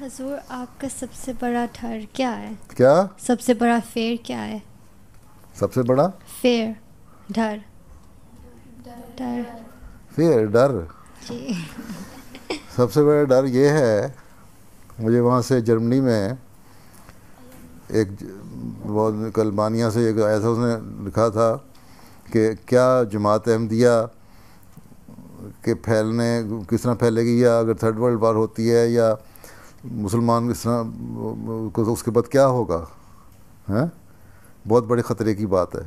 حضور آپ کا سب سے بڑا ڈر کیا ہے؟ کیا سب سے بڑا فیر کیا ہے؟ سب سے بڑا فیر ڈر ڈر فیر ڈر جی سب سے بڑا ڈر یہ ہے، مجھے وہاں سے جرمنی میں ایک وہ کلبانیہ سے ایک ایسا اس نے لکھا تھا کہ کیا جماعت احمدیہ کے پھیلنے کس طرح پھیلے گی، یا اگر تھرڈ ورلڈ وار ہوتی ہے یا مسلمان اس طرح اس کے بعد کیا ہوگا؟ ہاں، بہت بڑے خطرے کی بات ہے۔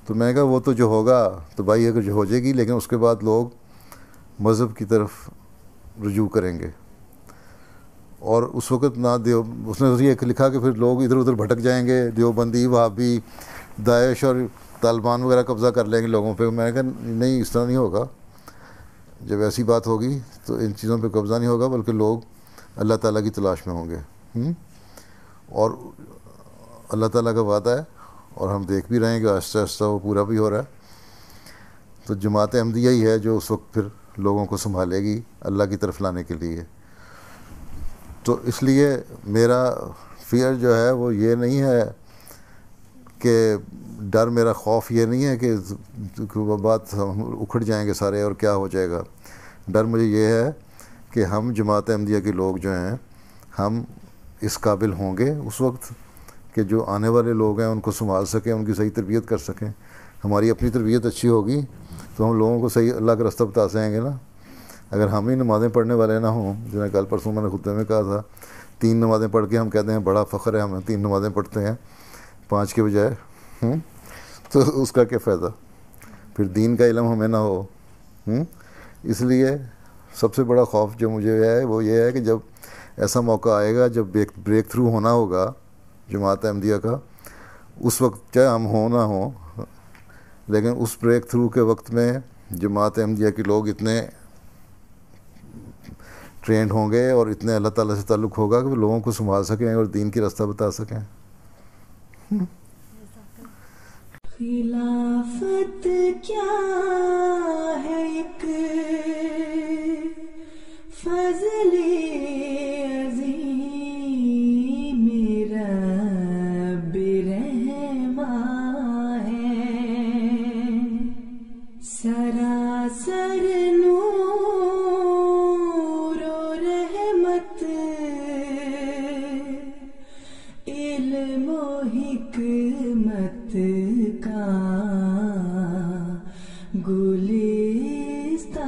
تو میں نے کہا وہ تو جو ہوگا تو بھائی اگر جو ہو جائے گی، لیکن اس کے بعد لوگ مذہب کی طرف رجوع کریں گے، اور اس وقت نہ اس نے یہ لکھا کہ پھر لوگ ادھر ادھر بھٹک جائیں گے، دیوبندی وہابی داعش اور طالبان وغیرہ قبضہ کر لیں گے لوگوں پہ۔ میں نے کہا نہیں، اس طرح نہیں ہوگا، جب ایسی بات ہوگی تو ان چیزوں پہ قبضہ نہیں ہوگا، بلکہ لوگ اللہ تعالیٰ کی تلاش میں ہوں گے۔ اور اللہ تعالیٰ کا وعدہ ہے، اور ہم دیکھ بھی رہے ہیں کہ آہستہ آہستہ وہ پورا بھی ہو رہا ہے۔ تو جماعت احمدیہ ہی ہے جو اس وقت پھر لوگوں کو سنبھالے گی اللہ کی طرف لانے کے لیے۔ تو اس لیے میرا فیئر جو ہے وہ یہ نہیں ہے کہ ڈر، میرا خوف یہ نہیں ہے کہ وہ بات ہم اکھڑ جائیں گے سارے اور کیا ہو جائے گا۔ ڈر مجھے یہ ہے کہ ہم جماعت احمدیہ کے لوگ جو ہیں ہم اس قابل ہوں گے اس وقت کہ جو آنے والے لوگ ہیں ان کو سنبھال سکیں، ان کی صحیح تربیت کر سکیں۔ ہماری اپنی تربیت اچھی ہوگی تو ہم لوگوں کو صحیح اللہ کا رستہ بتا سکیں گے نا۔ اگر ہم ہی نمازیں پڑھنے والے نہ ہوں، جو میں کل پرسوں میں نے خطبے میں کہا تھا، 3 نمازیں پڑھ کے ہم کہتے ہیں بڑا فخر ہے ہمیں 3 نمازیں پڑھتے ہیں 5 کے بجائے، تو اس کا کیا فائدہ؟ پھر دین کا علم ہمیں نہ ہو۔ اس لیے سب سے بڑا خوف جو مجھے ہے وہ یہ ہے کہ جب ایسا موقع آئے گا جب بریک تھرو ہونا ہوگا جماعت احمدیہ کا، اس وقت چاہے ہم ہوں نہ ہوں، لیکن اس بریک تھرو کے وقت میں جماعت احمدیہ کے لوگ اتنے ٹرینڈ ہوں گے اور اتنے اللہ تعالیٰ سے تعلق ہوگا کہ وہ لوگوں کو سنبھال سکیں اور دین کی راستہ بتا سکیں۔ خلافت کیا ہے ایک فضل عظیم رب رحماں ہے، سراسر نور و رحمت علم و حکمت کا گلستان